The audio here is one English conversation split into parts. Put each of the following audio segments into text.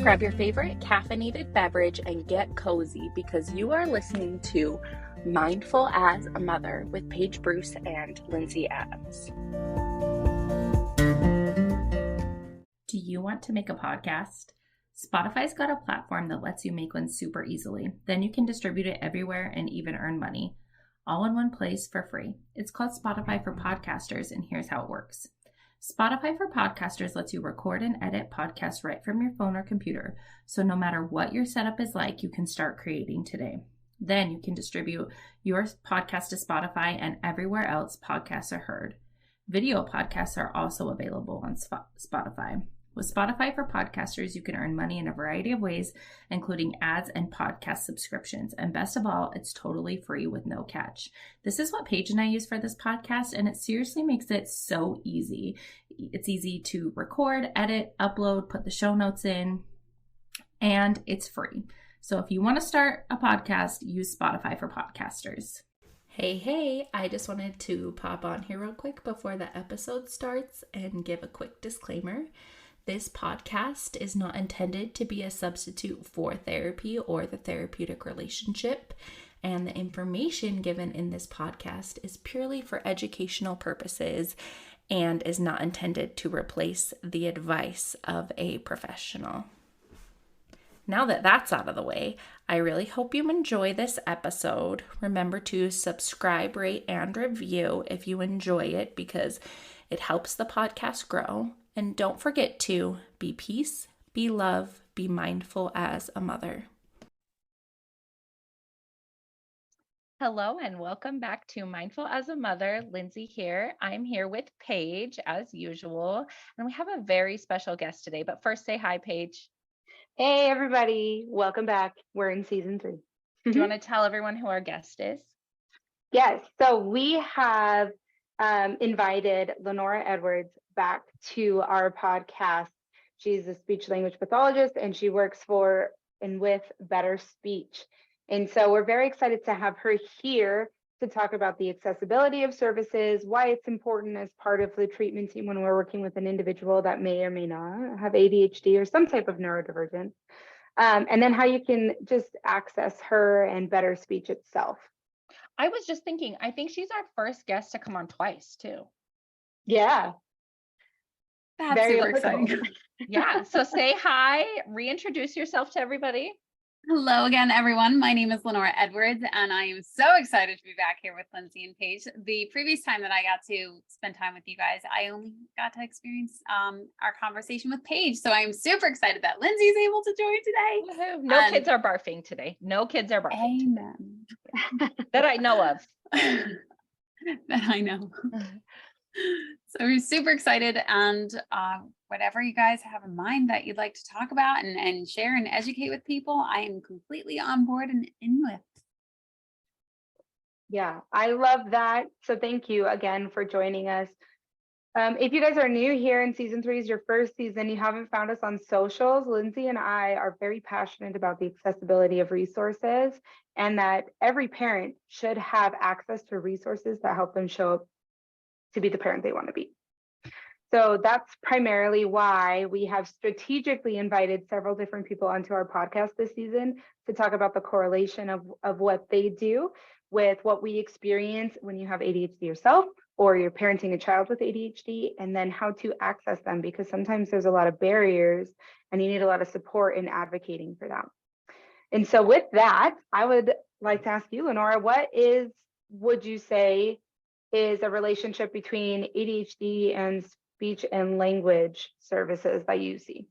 Grab your favorite caffeinated beverage and get cozy because you are listening to Mindful as a Mother with Paige Bruce and Lindsay Adams. Do you want to make a podcast? Spotify's got a platform that lets you make one super easily. Then you can distribute it everywhere and even earn money, all in one place for free. It's called Spotify for Podcasters, and here's how it works. Spotify for Podcasters lets you record and edit podcasts right from your phone or computer. So no matter what your setup is like, you can start creating today. Then you can distribute your podcast to Spotify and everywhere else podcasts are heard. Video podcasts are also available on Spotify. With Spotify for Podcasters, you can earn money in a variety of ways, including ads and podcast subscriptions. And best of all, it's totally free with no catch. This is what Paige and I use for this podcast, and it seriously makes it so easy. It's easy to record, edit, upload, put the show notes in, and it's free. So if you want to start a podcast, use Spotify for Podcasters. Hey, I just wanted to pop on here real quick before the episode starts and give a quick disclaimer. This podcast is not intended to be a substitute for therapy or the therapeutic relationship, and the information given in this podcast is purely for educational purposes and is not intended to replace the advice of a professional. Now that that's out of the way, I really hope you enjoy this episode. Remember to subscribe, rate, and review if you enjoy it because it helps the podcast grow. And don't forget to be peace, be love, be mindful as a mother. Hello and welcome back to Mindful as a Mother. Lindsay here. I'm here with Paige as usual, and we have a very special guest today. But first, say hi, Paige. Hey, everybody. Welcome back. We're in season 3. Do you want to tell everyone who our guest is? Yes. So we have invited Lenora Edwards back to our podcast. She's a speech language pathologist and she works for and with Better Speech. And so we're very excited to have her here to talk about the accessibility of services, why it's important as part of the treatment team when we're working with an individual that may or may not have ADHD or some type of neurodivergence, and then how you can just access her and Better Speech itself. I was just thinking, I think she's our first guest to come on twice too. Yeah. That's very super exciting. Yeah. So say hi, reintroduce yourself to everybody. Hello again, everyone. My name is Lenora Edwards, and I am so excited to be back here with Lindsay and Paige. The previous time that I got to spend time with you guys, I only got to experience our conversation with Paige. So I'm super excited that Lindsay is able to join today. No kids are barfing today. No kids are barfing. Amen. That I know of. That I know. So we're super excited, and whatever you guys have in mind that you'd like to talk about and share and educate with people, I am completely on board and in with. Yeah, I love that. So thank you again for joining us. If you guys are new here and season 3 is your first season, you haven't found us on socials, Lindsay and I are very passionate about the accessibility of resources and that every parent should have access to resources that help them show up to be the parent they want to be. So that's primarily why we have strategically invited several different people onto our podcast this season to talk about the correlation of what they do with what we experience when you have ADHD yourself or you're parenting a child with ADHD, and then how to access them, because sometimes there's a lot of barriers and you need a lot of support in advocating for them. And so with that, I would like to ask you, Lenora, would you say is a relationship between ADHD and speech and language services that you see?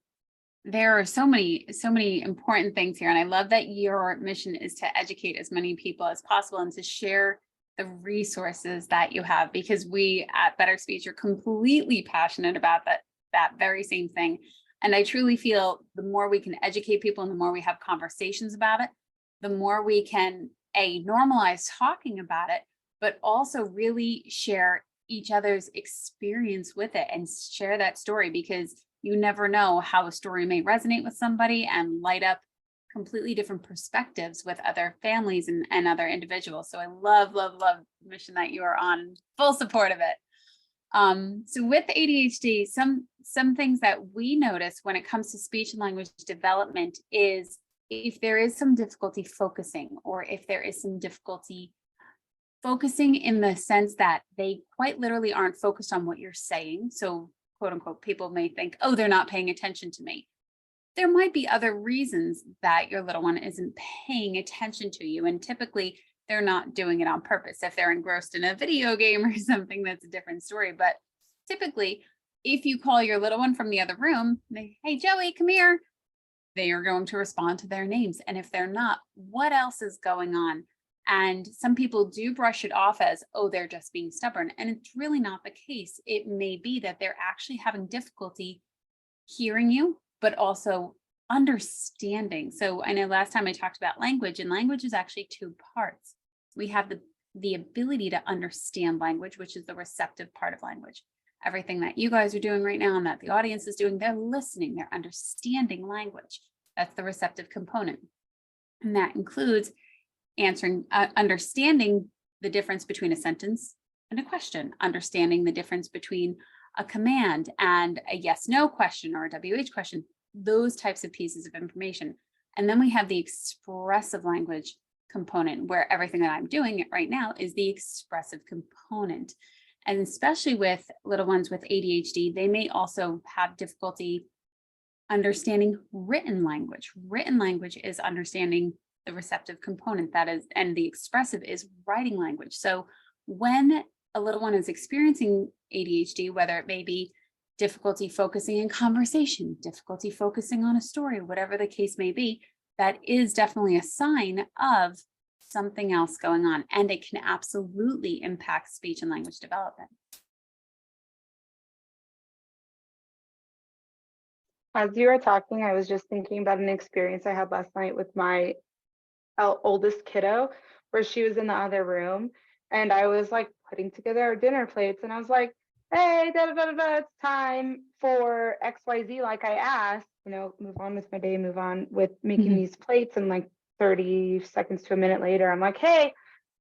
There are so many important things here. And I love that your mission is to educate as many people as possible and to share the resources that you have, because we at Better Speech are completely passionate about that very same thing. And I truly feel the more we can educate people and the more we have conversations about it, the more we can normalize talking about it, but also really share each other's experience with it and share that story, because you never know how a story may resonate with somebody and light up completely different perspectives with other families and other individuals. So I love the mission that you are on, full support of it. So with ADHD, some things that we notice when it comes to speech and language development is if there is some difficulty focusing, or if there is some difficulty focusing in the sense that they quite literally aren't focused on what you're saying. So quote unquote, people may think, oh, they're not paying attention to me. There might be other reasons that your little one isn't paying attention to you. And typically they're not doing it on purpose. If they're engrossed in a video game or something, that's a different story. But typically, if you call your little one from the other room, hey, Joey, come here, they are going to respond to their names. And if they're not, what else is going on? And some people do brush it off as, oh, they're just being stubborn. And it's really not the case. It may be that they're actually having difficulty hearing you, but also understanding. So I know last time I talked about language, and language is actually two parts. We have the ability to understand language, which is the receptive part of language. Everything that you guys are doing right now and that the audience is doing, they're listening, they're understanding language. That's the receptive component. And that includes understanding the difference between a sentence and a question, understanding the difference between a command and a yes/no question or a WH question, those types of pieces of information. And then we have the expressive language component, where everything that I'm doing right now is the expressive component. And especially with little ones with ADHD, they may also have difficulty understanding written language. Written language is understanding the receptive component, that is, and the expressive is writing language. So when a little one is experiencing ADHD, whether it may be difficulty focusing in conversation, difficulty focusing on a story, whatever the case may be, that is definitely a sign of something else going on, and it can absolutely impact speech and language development. As you were talking, I was just thinking about an experience I had last night with my oldest kiddo, where she was in the other room and I was like putting together our dinner plates, and I was like, hey, da, da, da, da, da, it's time for XYZ, like I asked, move on with my day, move on with making these plates. And like 30 seconds to a minute later, I'm like, hey,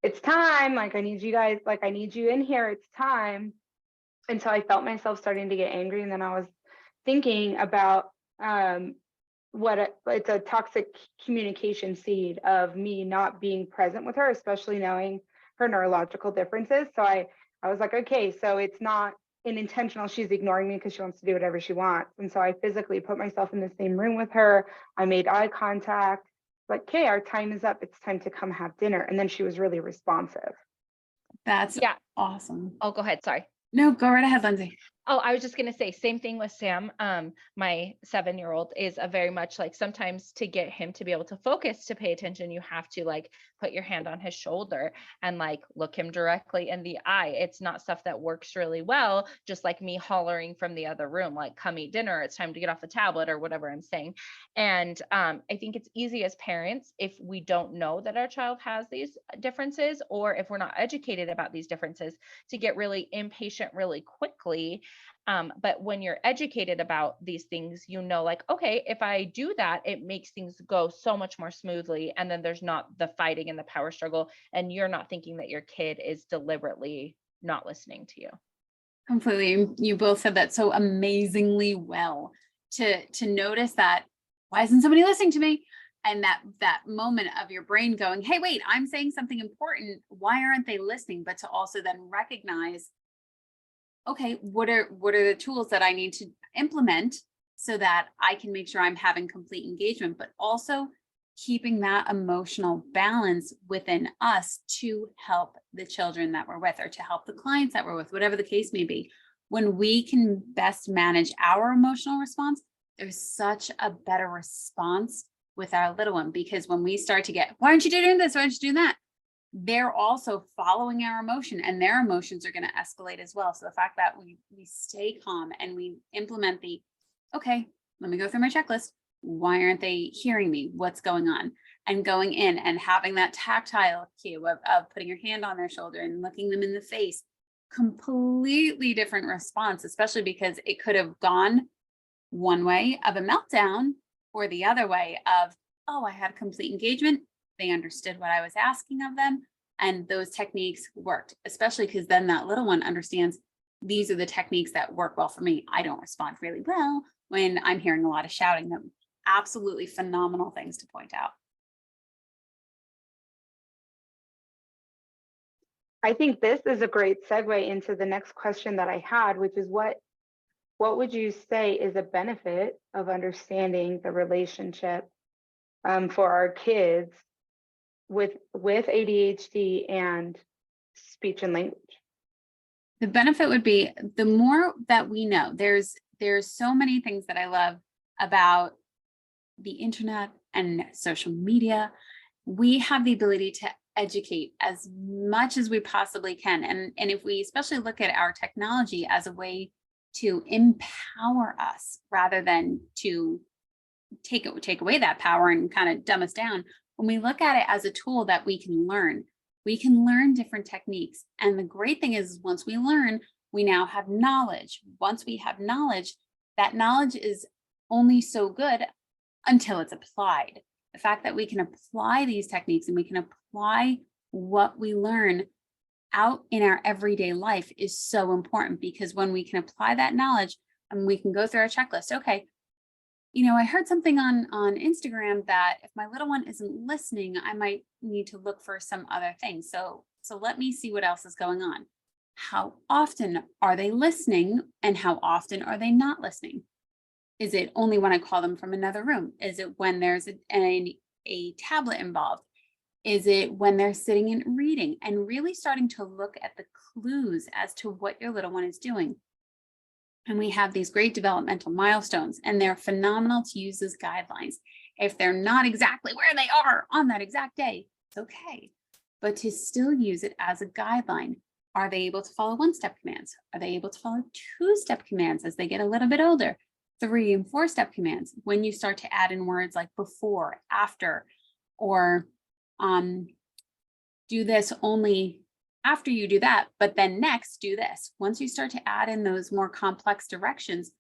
it's time. Like, I need you guys, like, I need you in here. It's time. And so I felt myself starting to get angry. And then I was thinking about it's a toxic communication seed of me not being present with her, especially knowing her neurological differences. So I was like, okay, so it's not an intentional, she's ignoring me because she wants to do whatever she wants. And so I physically put myself in the same room with her. I made eye contact, like, okay, our time is up. It's time to come have dinner. And then she was really responsive. That's awesome. Oh, go ahead. Sorry. No, go right ahead, Lindsay. Oh, I was just going to say, same thing with Sam. My 7-year-old is a very much like, sometimes to get him to be able to focus, to pay attention, you have to like put your hand on his shoulder and like look him directly in the eye. It's not stuff that works really well, just like me hollering from the other room, like, come eat dinner, it's time to get off the tablet, or whatever I'm saying. And I think it's easy as parents, if we don't know that our child has these differences, or if we're not educated about these differences, to get really impatient really quickly. But when you're educated about these things, like, okay, if I do that, it makes things go so much more smoothly. And then there's not the fighting and the power struggle. And you're not thinking that your kid is deliberately not listening to you. Completely. You both said that so amazingly well, to notice that, why isn't somebody listening to me? And that moment of your brain going, hey, wait, I'm saying something important. Why aren't they listening? But to also then recognize, okay, what are the tools that I need to implement so that I can make sure I'm having complete engagement, but also keeping that emotional balance within us to help the children that we're with, or to help the clients that we're with, whatever the case may be. When we can best manage our emotional response, there's such a better response with our little one, because when we start to get, why aren't you doing this? Why aren't you doing that? They're also following our emotion, and their emotions are going to escalate as well. So the fact that we stay calm and we implement okay, let me go through my checklist. Why aren't they hearing me? What's going on? And going in and having that tactile cue of putting your hand on their shoulder and looking them in the face, completely different response, especially because it could have gone one way of a meltdown, or the other way of, oh, I had complete engagement. They understood what I was asking of them, and those techniques worked, especially because then that little one understands these are the techniques that work well for me. I don't respond really well when I'm hearing a lot of shouting. Them absolutely phenomenal things to point out. I think this is a great segue into the next question that I had, which is what would you say is a benefit of understanding the relationship for our kids with ADHD and speech and language? The benefit would be the more that we know. There's so many things that I love about the internet and social media. We have the ability to educate as much as we possibly can. And if we especially look at our technology as a way to empower us rather than to take away that power and kind of dumb us down, when we look at it as a tool that we can learn different techniques. And the great thing is once we learn, we now have knowledge. Once we have knowledge, that knowledge is only so good until it's applied. The fact that we can apply these techniques and we can apply what we learn out in our everyday life is so important, because when we can apply that knowledge and we can go through our checklist, okay, I heard something on Instagram that if my little one isn't listening, I might need to look for some other things. So let me see what else is going on. How often are they listening and how often are they not listening? Is it only when I call them from another room? Is it when there's a tablet involved? Is it when they're sitting and reading? And really starting to look at the clues as to what your little one is doing. And we have these great developmental milestones, and they're phenomenal to use as guidelines. If they're not exactly where they are on that exact day, it's okay. But to still use it as a guideline. Are they able to follow 1-step commands? Are they able to follow 2-step commands as they get a little bit older? 3 and 4-step commands. When you start to add in words like before, after, or do this only after you do that, but then next do this. Once you start to add in those more complex directions,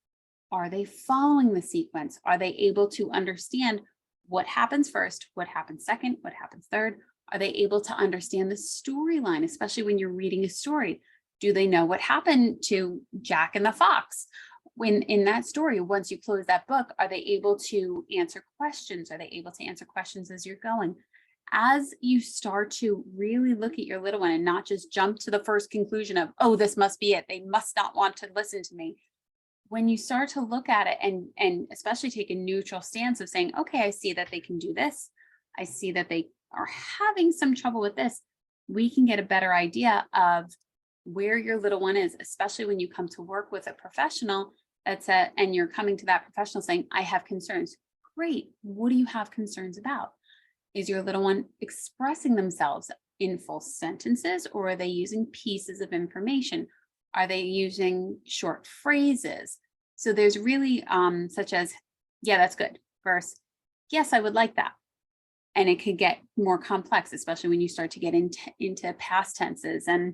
are they following the sequence? Are they able to understand what happens first, what happens second, what happens third? Are they able to understand the storyline, especially when you're reading a story? Do they know what happened to Jack and the Fox? When in that story, once you close that book, are they able to answer questions? Are they able to answer questions as you're going? As you start to really look at your little one and not just jump to the first conclusion of, oh, this must be it, they must not want to listen to me. When you start to look at it and especially take a neutral stance of saying, okay, I see that they can do this. I see that they are having some trouble with this. We can get a better idea of where your little one is, especially when you come to work with a professional and you're coming to that professional saying, I have concerns. Great. What do you have concerns about? Is your little one expressing themselves in full sentences, or are they using pieces of information? Are they using short phrases? So there's really such as, yeah, that's good, versus, yes, I would like that. And it could get more complex, especially when you start to get into past tenses and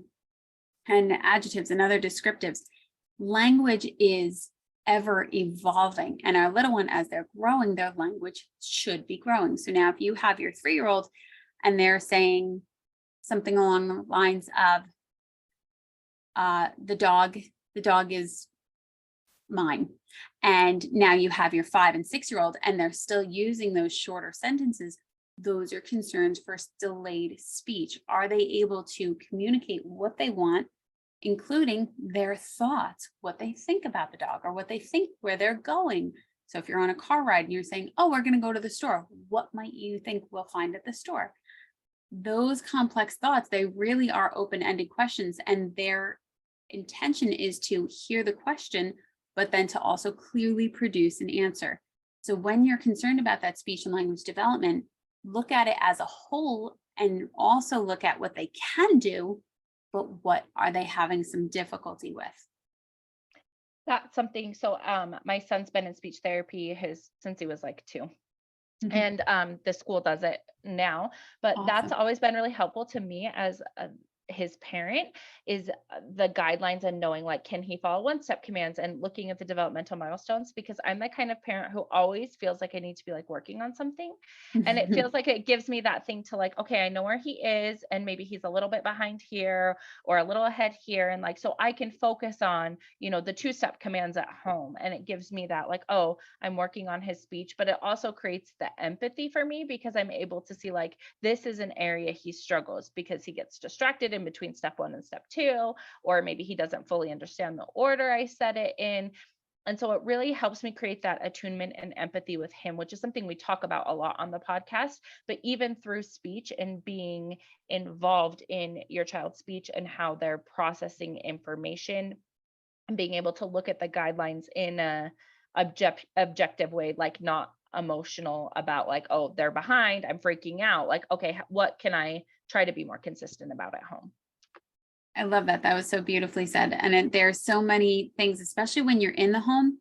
adjectives and other descriptives. Language is ever evolving, and our little one, as they're growing, their language should be growing. So now if you have your 3-year-old and they're saying something along the lines of the dog is mine, and now you have your 5 and 6-year-old and they're still using those shorter sentences, those are concerns for delayed speech. Are they able to communicate what they want, including their thoughts, what they think about the dog or what they think where they're going? So if you're on a car ride and you're saying, oh, we're going to go to the store, what might you think we'll find at the store? Those complex thoughts, they really are open-ended questions, and their intention is to hear the question, but then to also clearly produce an answer. So when you're concerned about that speech and language development, look at it as a whole and also look at what they can do, but what are they having some difficulty with? That's something. So my son's been in speech therapy since he was like 2. And the school does it now, but that's Awesome. always been really helpful to me as his parent is the guidelines and knowing like, can he follow one-step commands and looking at the developmental milestones? Because I'm the kind of parent who always feels like I need to be like working on something. And it feels like it gives me that thing to like, okay, I know where he is, and maybe he's a little bit behind here or a little ahead here. And like, so I can focus on, the two-step commands at home. And it gives me that like, oh, I'm working on his speech, but it also creates the empathy for me because I'm able to see like, this is an area he struggles because he gets distracted in between step 1 and step 2, or maybe he doesn't fully understand the order I said it in. And so it really helps me create that attunement and empathy with him, which is something we talk about a lot on the podcast, but even through speech and being involved in your child's speech and how they're processing information and being able to look at the guidelines in a objective way, like not emotional about like, oh, they're behind, I'm freaking out. Like, okay, what can I try to be more consistent about at home? I love that. That was so beautifully said. And there's so many things, especially when you're in the home.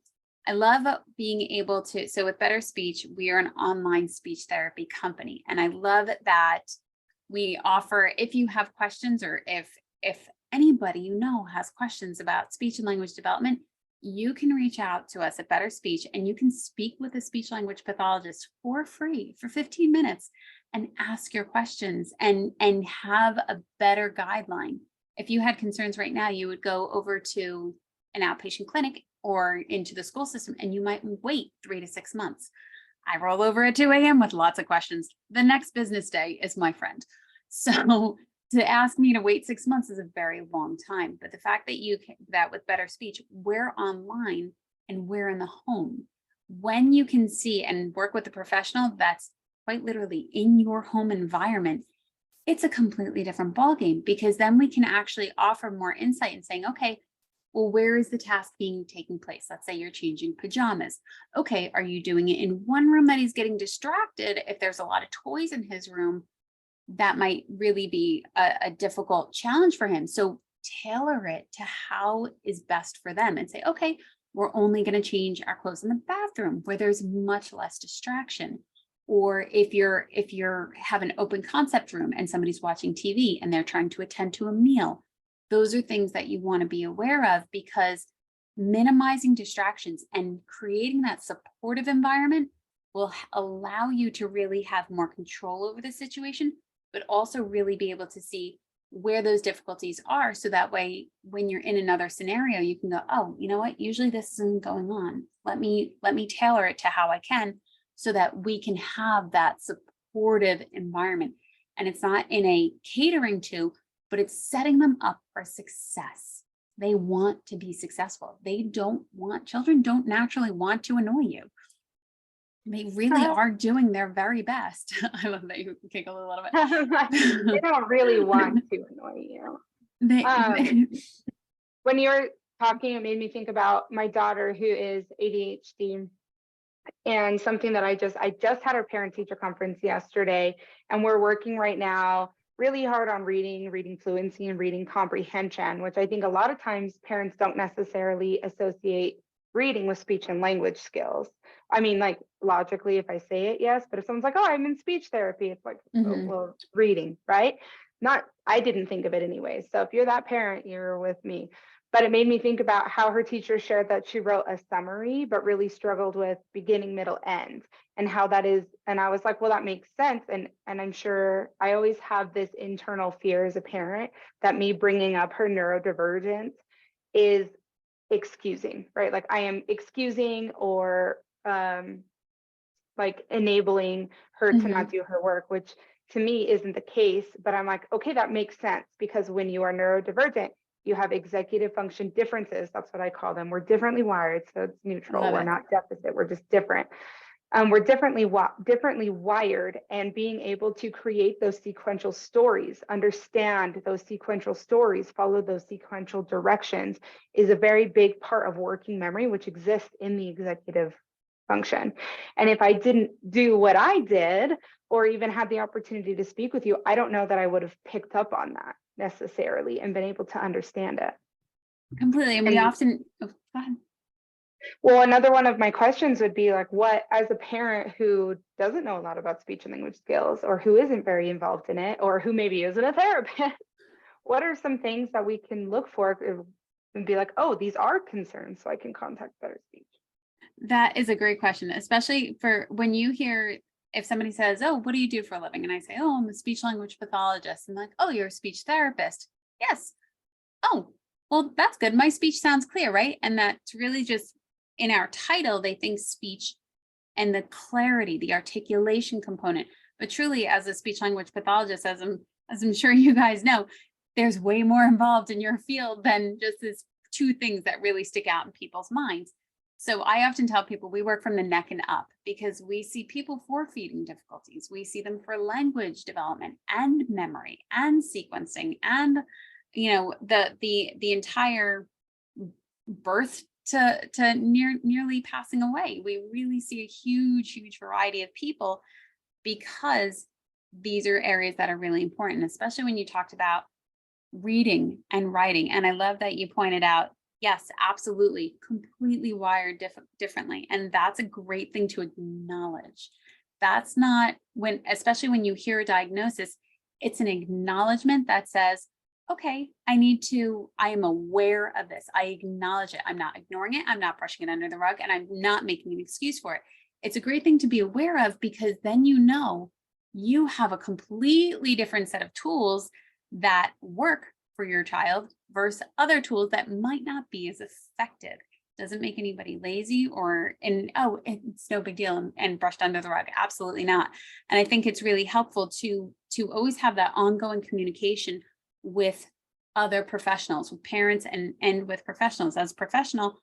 I love being able to, so with Better Speech, we are an online speech therapy company. And I love that we offer, if you have questions, or if anybody has questions about speech and language development, you can reach out to us at Better Speech, and you can speak with a speech language pathologist for free for 15 minutes and ask your questions and have a better guideline. If you had concerns right now, you would go over to an outpatient clinic or into the school system, and you might wait 3 to 6 months. I roll over at 2 a.m. with lots of questions. The next business day is my friend. So to ask me to wait 6 months is a very long time. But the fact that with Better Speech, we're online and we're in the home. When you can see and work with a professional that's quite literally in your home environment, it's a completely different ballgame, because then we can actually offer more insight and saying, okay, well, where is the task taking place? Let's say you're changing pajamas. Okay, are you doing it in one room that he's getting distracted? If there's a lot of toys in his room, that might really be a difficult challenge for him. So tailor it to how is best for them and say, okay, we're only going to change our clothes in the bathroom where there's much less distraction. Or if you're have an open concept room and somebody's watching TV and they're trying to attend to a meal, those are things that you want to be aware of, because minimizing distractions and creating that supportive environment will allow you to really have more control over the situation, but also really be able to see where those difficulties are. So that way, when you're in another scenario, you can go, oh, you know what? Usually this isn't going on. Let me tailor it to how I can, so that we can have that supportive environment. And it's not in a catering to, but it's setting them up for success. They want to be successful. Children don't naturally want to annoy you. They really are doing their very best. I love that you giggle a little bit. They don't really want to annoy you. When you were talking, it made me think about my daughter who is ADHD. And something that I just had our parent-teacher conference yesterday, and we're working right now really hard on reading fluency and reading comprehension, which I think a lot of times parents don't necessarily associate reading with speech and language skills. I mean, like logically, if I say it, yes, but if someone's like, oh, I'm in speech therapy, it's like, well, reading, right? I didn't think of it anyway. So if you're that parent, you're with me. But it made me think about how her teacher shared that she wrote a summary, but really struggled with beginning, middle, end, and how that is. And I was like, well, that makes sense. And I'm sure I always have this internal fear as a parent that me bringing up her neurodivergence is excusing, right? Like I am excusing or like enabling her to not do her work, which to me isn't the case. But I'm like, okay, that makes sense, because when you are neurodivergent, you have executive function differences. That's what I call them. We're differently wired, so it's neutral. We're not deficit. We're just different. We're differently wired, and being able to create those sequential stories, understand those sequential stories, follow those sequential directions is a very big part of working memory, which exists in the executive function. And if I didn't do what I did, or even had the opportunity to speak with you, I don't know that I would have picked up on that necessarily and been able to understand it completely. And we often go ahead. Well, another one of my questions would be like, what, as a parent who doesn't know a lot about speech and language skills, or who isn't very involved in it, or who maybe isn't a therapist, what are some things that we can look for and be like, oh, these are concerns, so I can contact Better Speech? That is a great question, especially for when you hear, if somebody says, oh, what do you do for a living? And I say, oh, I'm a speech language pathologist. And like, oh, you're a speech therapist. Yes. Oh, well, that's good. My speech sounds clear, right? And that's really just in our title, they think speech and the clarity, the articulation component. But truly, as a speech language pathologist, as I'm sure you guys know, there's way more involved in your field than just these two things that really stick out in people's minds. So I often tell people we work from the neck and up, because we see people for feeding difficulties. We see them for language development and memory and sequencing and, you know, the entire birth to nearly passing away. We really see a huge variety of people, because these are areas that are really important, especially when you talked about reading and writing. And I love that you pointed out, yes, absolutely, completely wired differently. And that's a great thing to acknowledge. That's not when, especially when you hear a diagnosis, it's an acknowledgement that says, okay, I am aware of this. I acknowledge it. I'm not ignoring it. I'm not brushing it under the rug, and I'm not making an excuse for it. It's a great thing to be aware of, because then you know you have a completely different set of tools that work for your child versus other tools that might not be as effective. Doesn't make anybody lazy oh, it's no big deal and brushed under the rug. Absolutely not. And I think it's really helpful to always have that ongoing communication with other professionals, with parents and with professionals. As a professional,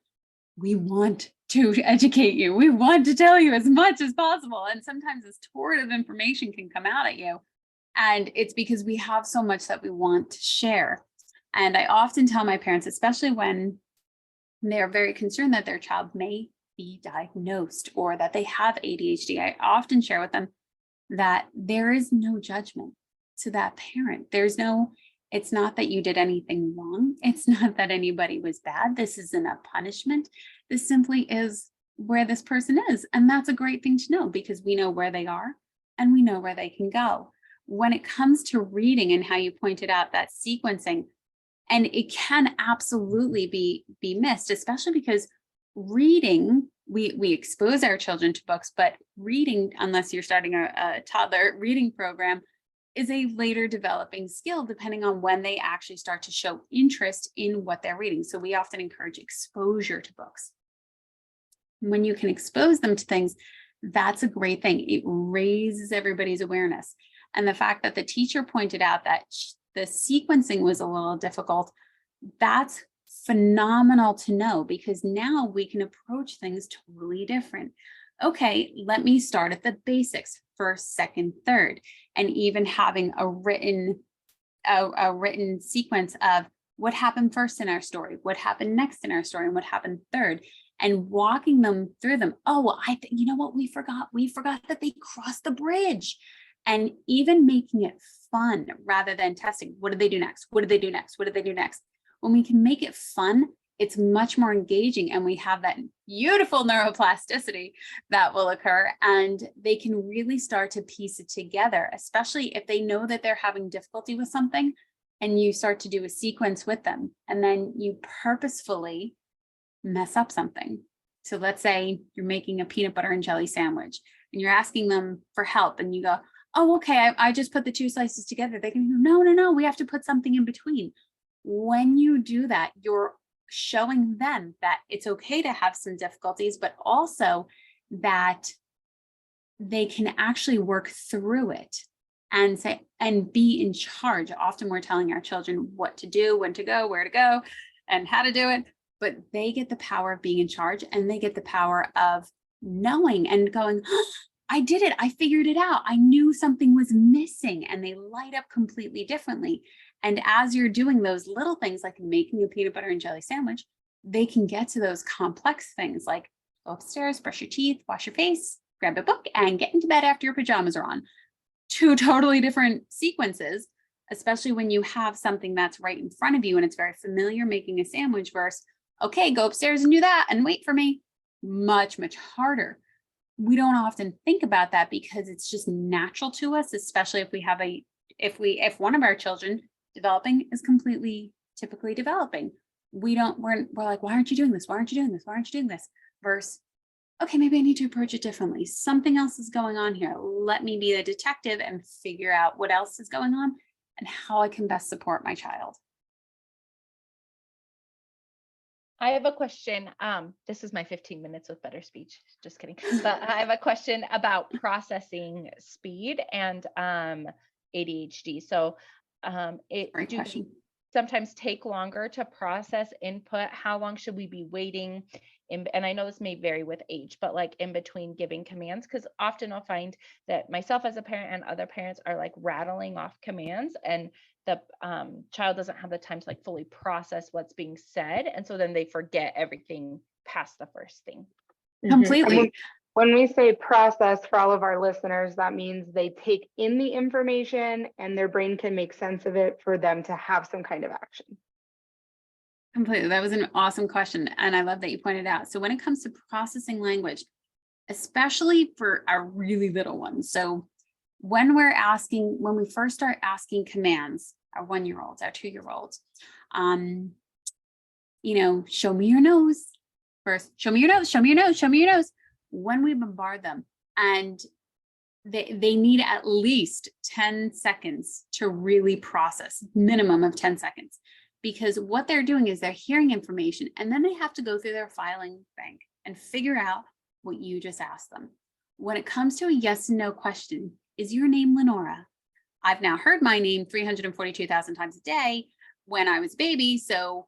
we want to educate you. We want to tell you as much as possible. And sometimes this torrent of information can come out at you. And it's because we have so much that we want to share. And I often tell my parents, especially when they're very concerned that their child may be diagnosed or that they have ADHD, I often share with them that there is no judgment to that parent. It's not that you did anything wrong. It's not that anybody was bad. This isn't a punishment. This simply is where this person is. And that's a great thing to know, because we know where they are and we know where they can go. When it comes to reading and how you pointed out that sequencing, and it can absolutely be missed, especially because reading, we expose our children to books, but reading, unless you're starting a toddler reading program, is a later developing skill, depending on when they actually start to show interest in what they're reading. So we often encourage exposure to books. When you can expose them to things, that's a great thing. It raises everybody's awareness. And the fact that the teacher pointed out that the sequencing was a little difficult, that's phenomenal to know, because now we can approach things totally different. Okay, let me start at the basics, first, second, third, and even having a written sequence of what happened first in our story, what happened next in our story, and what happened third, and walking them through them. Oh, well, you know what we forgot? We forgot that they crossed the bridge. And even making it fun rather than testing. What did they do next? What did they do next? What did they do next? When we can make it fun, it's much more engaging, and we have that beautiful neuroplasticity that will occur, and they can really start to piece it together, especially if they know that they're having difficulty with something and you start to do a sequence with them, and then you purposefully mess up something. So let's say you're making a peanut butter and jelly sandwich and you're asking them for help, and you go, oh, okay, I just put the two slices together. They can go, no, we have to put something in between. When you do that, you're showing them that it's okay to have some difficulties, but also that they can actually work through it and say, and be in charge. Often we're telling our children what to do, when to go, where to go, and how to do it, but they get the power of being in charge, and they get the power of knowing and going, oh, I did it. I figured it out. I knew something was missing, and they light up completely differently. And as you're doing those little things like making a peanut butter and jelly sandwich, they can get to those complex things like go upstairs, brush your teeth, wash your face, grab a book, and get into bed after your pajamas are on. Two totally different sequences, especially when you have something that's right in front of you and it's very familiar, making a sandwich versus, okay, go upstairs and do that and wait for me. Much, much harder. We don't often think about that because it's just natural to us, especially if we have if one of our children Developing is completely typically developing. We're like, why aren't you doing this? Why aren't you doing this? Why aren't you doing this? Versus, okay, maybe I need to approach it differently. Something else is going on here. Let me be the detective and figure out what else is going on and how I can best support my child. I have a question. This is my 15 minutes with better speech. Just kidding. But I have a question about processing speed and ADHD. So Great do question. sometimes take longer to process input? How long should we be waiting? And I know this may vary with age, but like in between giving commands, because often I'll find that myself as a parent and other parents are like rattling off commands, and the child doesn't have the time to like fully process what's being said. And so then they forget everything past the first thing. Completely. When we say process for all of our listeners, that means they take in the information and their brain can make sense of it for them to have some kind of action. Completely. That was an awesome question. And I love that you pointed out. So when it comes to processing language, especially for our really little ones. So when we first start asking commands, our 1-year-olds, our 2-year-olds, show me your nose. First, show me your nose, show me your nose, show me your nose. When we bombard them, and they need at least 10 seconds to really process, minimum of 10 seconds, because what they're doing is they're hearing information and then they have to go through their filing bank and figure out what you just asked them. When it comes to a yes and no question, is your name Lenora? I've now heard my name 342,000 times a day when I was a baby. So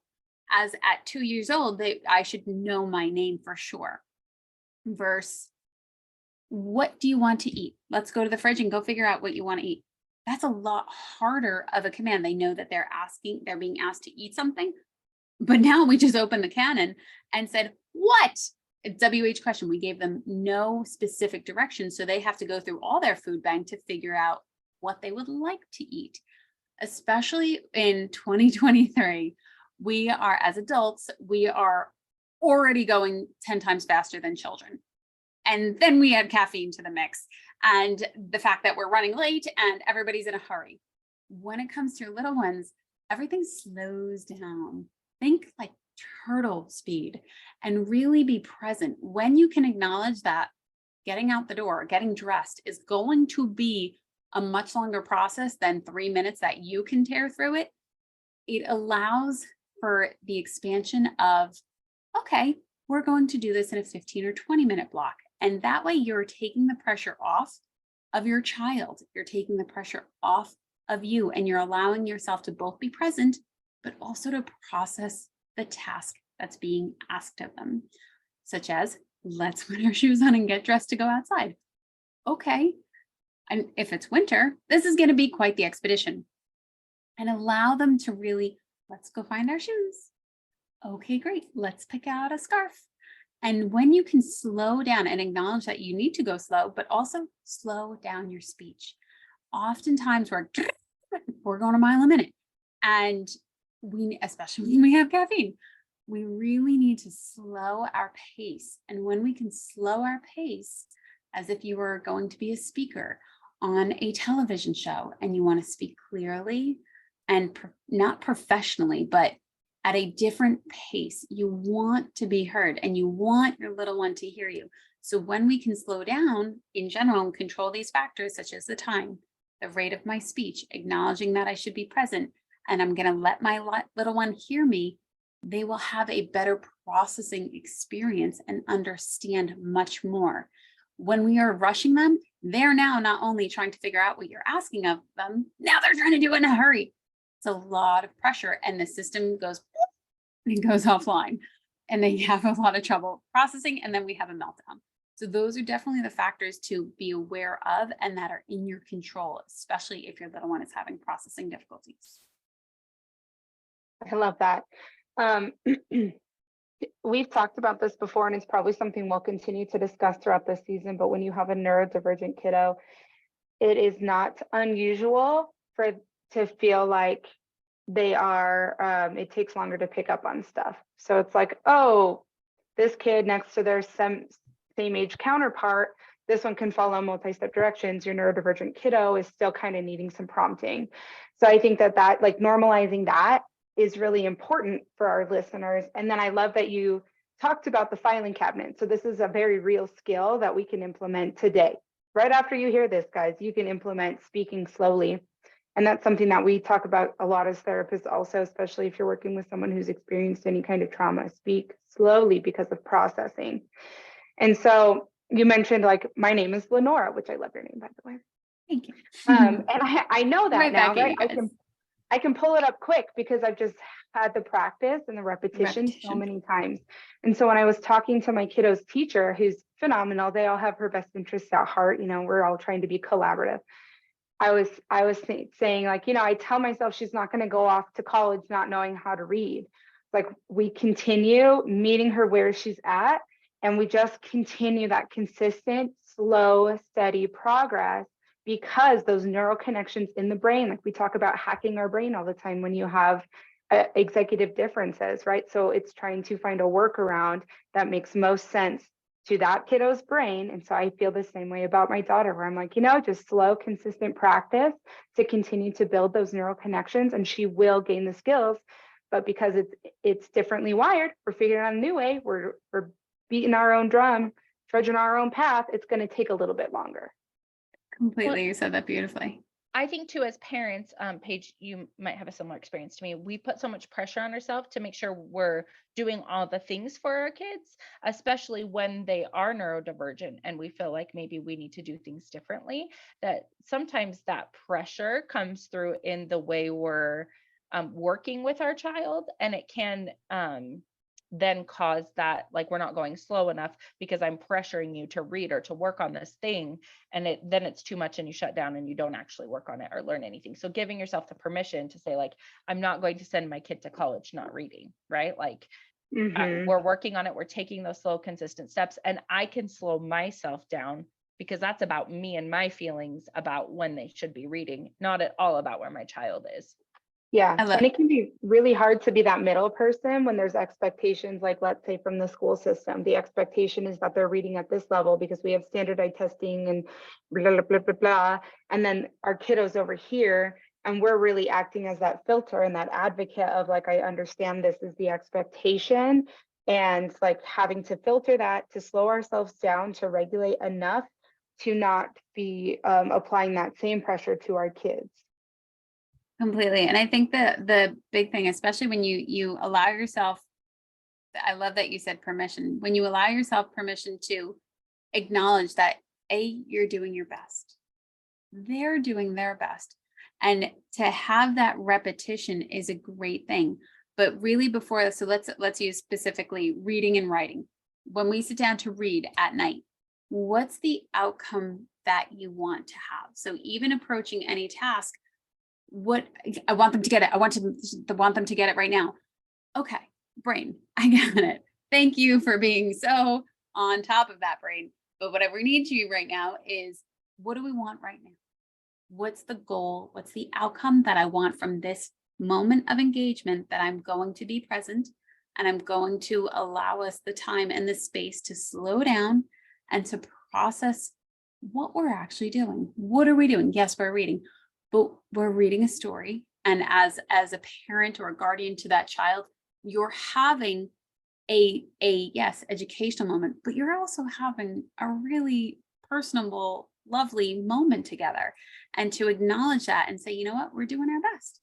as at 2 years old, I should know my name for sure. Versus, what do you want to eat? Let's go to the fridge and go figure out what you want to eat. That's a lot harder of a command. They know that they're being asked to eat something, but now we just opened the cannon and said, what? It's WH question. We gave them no specific direction. So they have to go through all their food bank to figure out what they would like to eat. Especially in 2023, we are, as adults, we are already going 10 times faster than children. And then we add caffeine to the mix and the fact that we're running late and everybody's in a hurry. When it comes to your little ones, everything slows down. Think like turtle speed and really be present. When you can acknowledge that getting out the door, getting dressed is going to be a much longer process than 3 minutes that you can tear through it, it allows for the expansion of, okay, we're going to do this in a 15 or 20 minute block. And that way you're taking the pressure off of your child. You're taking the pressure off of you, and you're allowing yourself to both be present, but also to process the task that's being asked of them, such as, let's put our shoes on and get dressed to go outside. Okay. And if it's winter, this is going to be quite the expedition. And allow them to really, let's go find our shoes. Okay, great. Let's pick out a scarf. And when you can slow down and acknowledge that you need to go slow, but also slow down your speech. Oftentimes we're going a mile a minute. And especially when we have caffeine, we really need to slow our pace. And when we can slow our pace, as if you were going to be a speaker on a television show and you want to speak clearly and not professionally, but at a different pace, you want to be heard and you want your little one to hear you. So when we can slow down in general and control these factors, such as the time, the rate of my speech, acknowledging that I should be present, and I'm going to let my little one hear me, they will have a better processing experience and understand much more. When we are rushing them, they're now not only trying to figure out what you're asking of them, now they're trying to do it in a hurry. It's a lot of pressure, and the system goes offline, and they have a lot of trouble processing, and then we have a meltdown. So those are definitely the factors to be aware of and that are in your control, especially if your little one is having processing difficulties. I love that. We've talked about this before, and it's probably something we'll continue to discuss throughout this season, but when you have a neurodivergent kiddo, it is not unusual to feel like they are, it takes longer to pick up on stuff. So it's like, oh, this kid next to their same age counterpart this one can follow multi-step directions. Your neurodivergent kiddo is still kind of needing some prompting. So I think that like normalizing that is really important for our listeners. And then I love that you talked about the filing cabinet. So this is a very real skill that we can implement today. Right after you hear this, guys, you can implement speaking slowly. And that's something that we talk about a lot as therapists also, especially if you're working with someone who's experienced any kind of trauma. Speak slowly because of processing. And so you mentioned, like, my name is Lenora, which I love your name, by the way. Thank you. And I know that Right now, back at right? you guys. I can pull it up quick because I've just had the practice and the repetition so many times. And so when I was talking to my kiddo's teacher, who's phenomenal, they all have her best interests at heart. You know, we're all trying to be collaborative. I was saying, like, you know, I tell myself she's not going to go off to college not knowing how to read. Like, we continue meeting her where she's at, and we just continue that consistent, slow, steady progress, because those neural connections in the brain, like we talk about hacking our brain all the time when you have executive differences, right? So it's trying to find a workaround that makes most sense to that kiddo's brain. And so I feel the same way about my daughter, where I'm like, you know, just slow, consistent practice to continue to build those neural connections, and she will gain the skills. But because it's differently wired, we're figuring out a new way, we're beating our own drum, trudging our own path, it's going to take a little bit longer. Completely. You said that beautifully. I think too, as parents, Paige, you might have a similar experience to me. We put so much pressure on ourselves to make sure we're doing all the things for our kids, especially when they are neurodivergent and we feel like maybe we need to do things differently, that sometimes that pressure comes through in the way we're working with our child, and it can then cause that, like, we're not going slow enough because I'm pressuring you to read or to work on this thing, and then it's too much and you shut down and you don't actually work on it or learn anything. So giving yourself the permission to say, like, I'm not going to send my kid to college not reading, right? Like, we're working on it, we're taking those slow, consistent steps, and I can slow myself down because that's about me and my feelings about when they should be reading, not at all about where my child is. Yeah, and it can be really hard to be that middle person when there's expectations, like, let's say, from the school system. The expectation is that they're reading at this level because we have standardized testing and blah, blah, blah, blah, blah. And then our kiddos over here, and we're really acting as that filter and that advocate of, like, I understand this is the expectation, and, like, having to filter that, to slow ourselves down, to regulate enough to not be applying that same pressure to our kids. Completely. And I think the big thing, especially when you allow yourself, I love that you said permission, when you allow yourself permission to acknowledge that, you're doing your best, they're doing their best. And to have that repetition is a great thing. But really before, so let's use specifically reading and writing. When we sit down to read at night, what's the outcome that you want to have? So even approaching any task, what I want them to get it. I want them to get it right now. Okay, brain, I got it. Thank you for being so on top of that, brain. But what we need to do right now is, what do we want right now? What's the goal? What's the outcome that I want from this moment of engagement, that I'm going to be present, and I'm going to allow us the time and the space to slow down and to process what we're actually doing. What are we doing? Yes, we're reading. But we're reading a story, and as a parent or a guardian to that child, you're having a yes, educational moment, but you're also having a really personable, lovely moment together. And to acknowledge that and say, you know what, we're doing our best.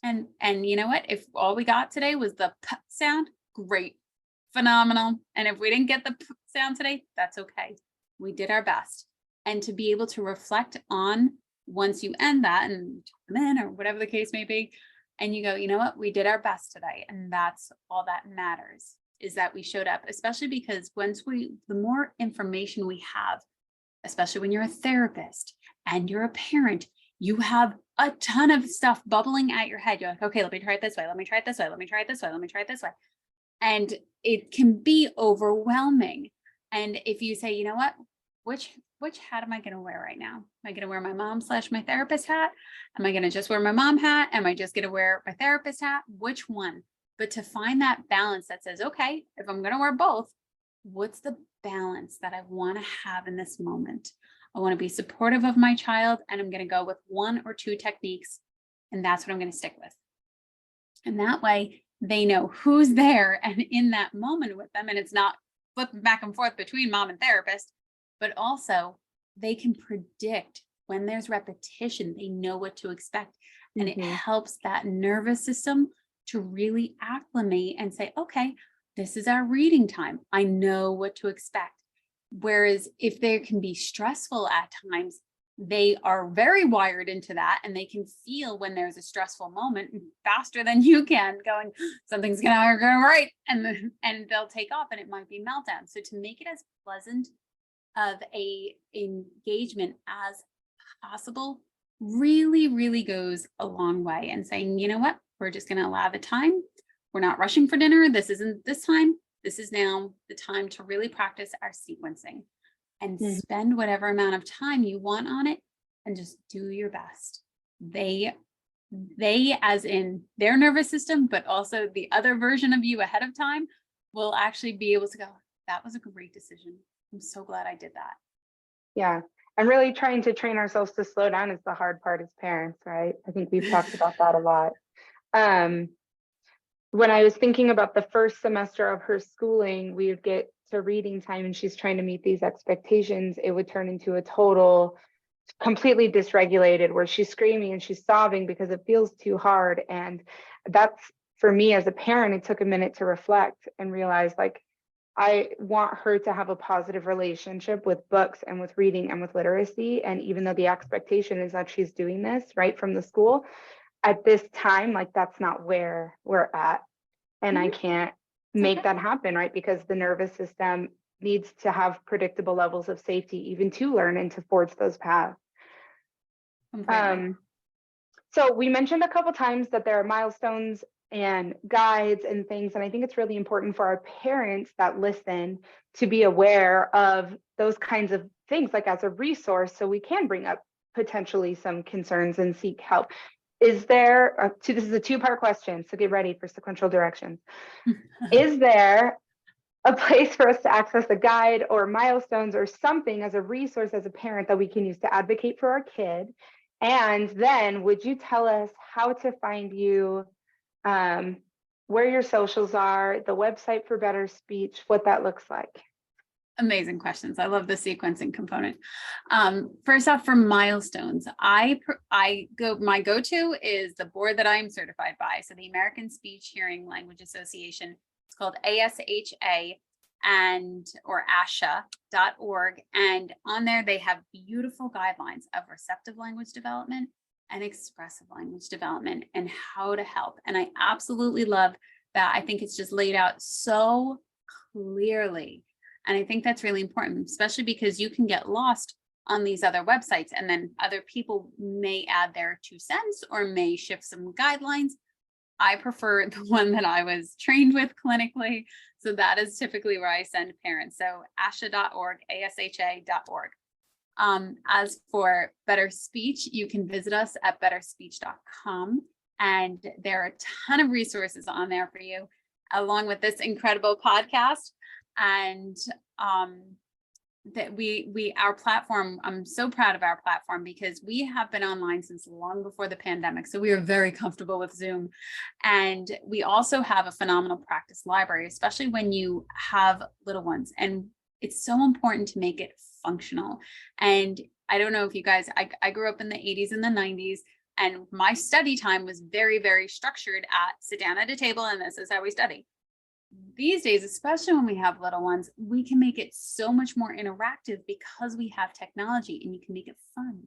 And you know what, if all we got today was the p sound, great, phenomenal. And if we didn't get the p sound today, that's okay. We did our best. And to be able to reflect on, once you end that and come in, or whatever the case may be, and you go, you know what, we did our best today. And that's all that matters, is that we showed up, especially because the more information we have, especially when you're a therapist and you're a parent, you have a ton of stuff bubbling at your head. You're like, okay, let me try it this way. Let me try it this way. Let me try it this way. Let me try it this way. And it can be overwhelming. And if you say, you know what, which hat am I going to wear right now? Am I going to wear my mom/my therapist hat? Am I going to just wear my mom hat? Am I just going to wear my therapist hat? Which one? But to find that balance that says, okay, if I'm going to wear both, what's the balance that I want to have in this moment. I want to be supportive of my child, and I'm going to go with 1 or 2 techniques, and that's what I'm going to stick with. And that way they know who's there and in that moment with them. And it's not flipping back and forth between mom and therapist, but also they can predict when there's repetition, they know what to expect. And it helps that nervous system to really acclimate and say, okay, this is our reading time. I know what to expect. Whereas if they can be stressful at times, they are very wired into that, and they can feel when there's a stressful moment faster than you can, going, something's gonna go right, and they'll take off, and it might be meltdown. So to make it as pleasant of a engagement as possible really, really goes a long way. And saying, you know what, we're just gonna allow the time. We're not rushing for dinner. This isn't this time. This is now the time to really practice our sequencing. And spend whatever amount of time you want on it, and just do your best. They as in their nervous system, but also the other version of you ahead of time, will actually be able to go, that was a great decision. I'm so glad I did that. Yeah. And really trying to train ourselves to slow down is the hard part as parents, right? I think we've talked about that a lot. When I was thinking about the first semester of her schooling, we would get to reading time and she's trying to meet these expectations. It would turn into a total completely dysregulated, where she's screaming and she's sobbing because it feels too hard. And that's, for me as a parent, it took a minute to reflect and realize, like, I want her to have a positive relationship with books and with reading and with literacy. And even though the expectation is that she's doing this right from the school, at this time, like, that's not where we're at. And I can't make that happen, right? Because the nervous system needs to have predictable levels of safety even to learn and to forge those paths. So we mentioned a couple times that there are milestones and guides and things, and I think it's really important for our parents that listen to be aware of those kinds of things, like as a resource, so we can bring up potentially some concerns and seek help. Is there this is a 2-part question, so get ready for sequential directions. Is there a place for us to access a guide or milestones or something as a resource as a parent that we can use to advocate for our kid? And then would you tell us how to find you, where your socials are, the website for Better Speech, what that looks like? Amazing questions. I love the sequencing component. First off, for milestones, my go-to is the board that I'm certified by. So the American Speech Hearing Language Association. It's called ASHA or ASHA.org. And on there, they have beautiful guidelines of receptive language development and expressive language development and how to help. And I absolutely love that. I think it's just laid out so clearly. And I think that's really important, especially because you can get lost on these other websites, and then other people may add their 2 cents or may shift some guidelines. I prefer the one that I was trained with clinically. So that is typically where I send parents. So ASHA.org, ASHA.org. As for Better Speech, you can visit us at betterspeech.com. And there are a ton of resources on there for you, along with this incredible podcast. And that our platform, I'm so proud of our platform because we have been online since long before the pandemic. So we are very comfortable with Zoom. And we also have a phenomenal practice library, especially when you have little ones. And it's so important to make it functional. And I don't know if you guys, I grew up in the 80s and the 90s, and my study time was very, very structured sit down at a table and this is how we study. These days, especially when we have little ones, we can make it so much more interactive because we have technology, and you can make it fun.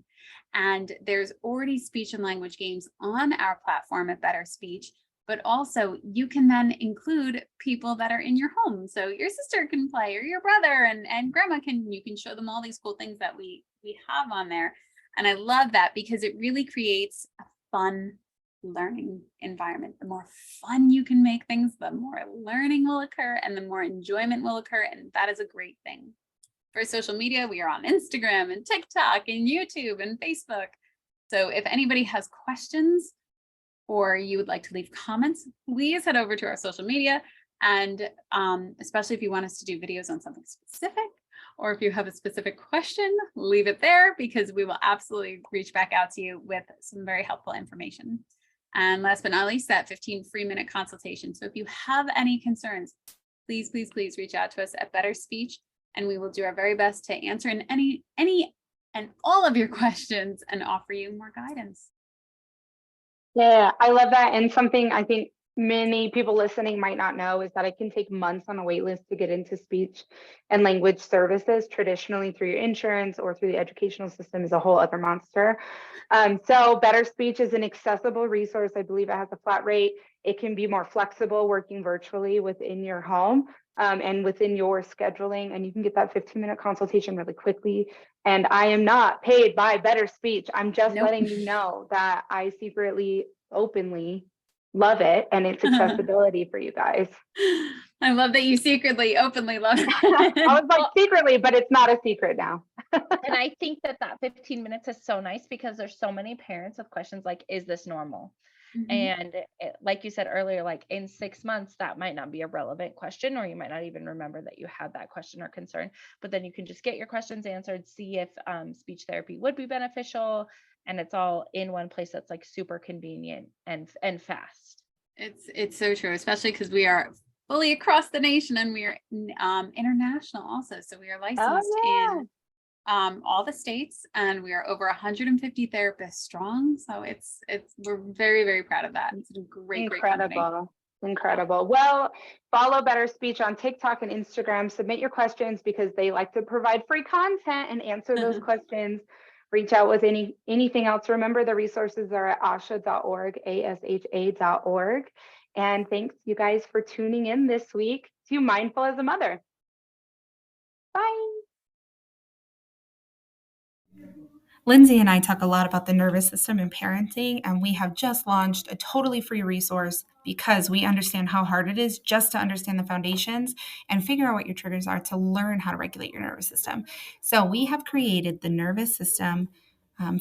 And there's already speech and language games on our platform at Better Speech, but also you can then include people that are in your home. So your sister can play, or your brother, and grandma you can show them all these cool things that we have on there. And I love that because it really creates a fun learning environment. The more fun you can make things, the more learning will occur and the more enjoyment will occur. And that is a great thing. For social media, we are on Instagram and TikTok and YouTube and Facebook. So if anybody has questions or you would like to leave comments, please head over to our social media And especially if you want us to do videos on something specific, or if you have a specific question, leave it there because we will absolutely reach back out to you with some very helpful information. And last but not least, that 15 free minute consultation. So if you have any concerns, please, please, please reach out to us at Better Speech, and we will do our very best to answer in any and all of your questions and offer you more guidance. Yeah, I love that. And something I think many people listening might not know is that it can take months on a wait list to get into speech and language services. Traditionally, through your insurance or through the educational system is a whole other monster. So Better Speech is an accessible resource. I believe it has a flat rate. It can be more flexible working virtually within your home and within your scheduling, and you can get that 15-minute consultation really quickly. And I am not paid by Better Speech. I'm just letting you know that I secretly, openly love it, and its accessibility for you guys. I love that you secretly, openly love it. I was like secretly, but it's not a secret now. And I think that 15 minutes is so nice because there's so many parents with questions like, is this normal? And like you said earlier, like in 6 months, that might not be a relevant question, or you might not even remember that you had that question or concern, but then you can just get your questions answered, see if speech therapy would be beneficial. And it's all in one place that's like super convenient and fast. It's so true, especially because we are fully across the nation and we are international also. So we are licensed in all the states, and we are over 150 therapists strong. So we're very, very proud of that. It's a great company. Incredible. Well, follow Better Speech on TikTok and Instagram. Submit your questions because they like to provide free content and answer those questions. Reach out with anything else. Remember, the resources are at asha.org, ASHA.org. And thanks you guys for tuning in this week to Mindful as a Mother. Bye. Lindsay and I talk a lot about the nervous system and parenting, and we have just launched a totally free resource because we understand how hard it is just to understand the foundations and figure out what your triggers are to learn how to regulate your nervous system. So we have created the Nervous System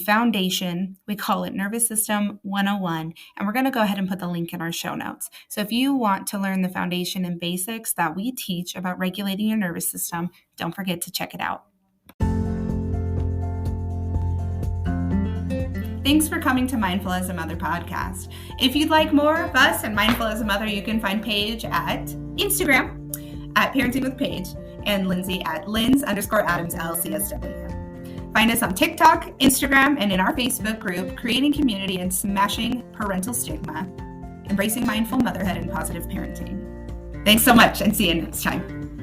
Foundation. We call it Nervous System 101, and we're going to go ahead and put the link in our show notes. So if you want to learn the foundation and basics that we teach about regulating your nervous system, don't forget to check it out. Thanks for coming to Mindful as a Mother podcast. If you'd like more of us and Mindful as a Mother, you can find Paige at Instagram at Parenting with Paige and Lindsay at Linz_Adams LCSW. Find us on TikTok, Instagram, and in our Facebook group, Creating Community and Smashing Parental Stigma, Embracing Mindful Motherhood and Positive Parenting. Thanks so much, and see you next time.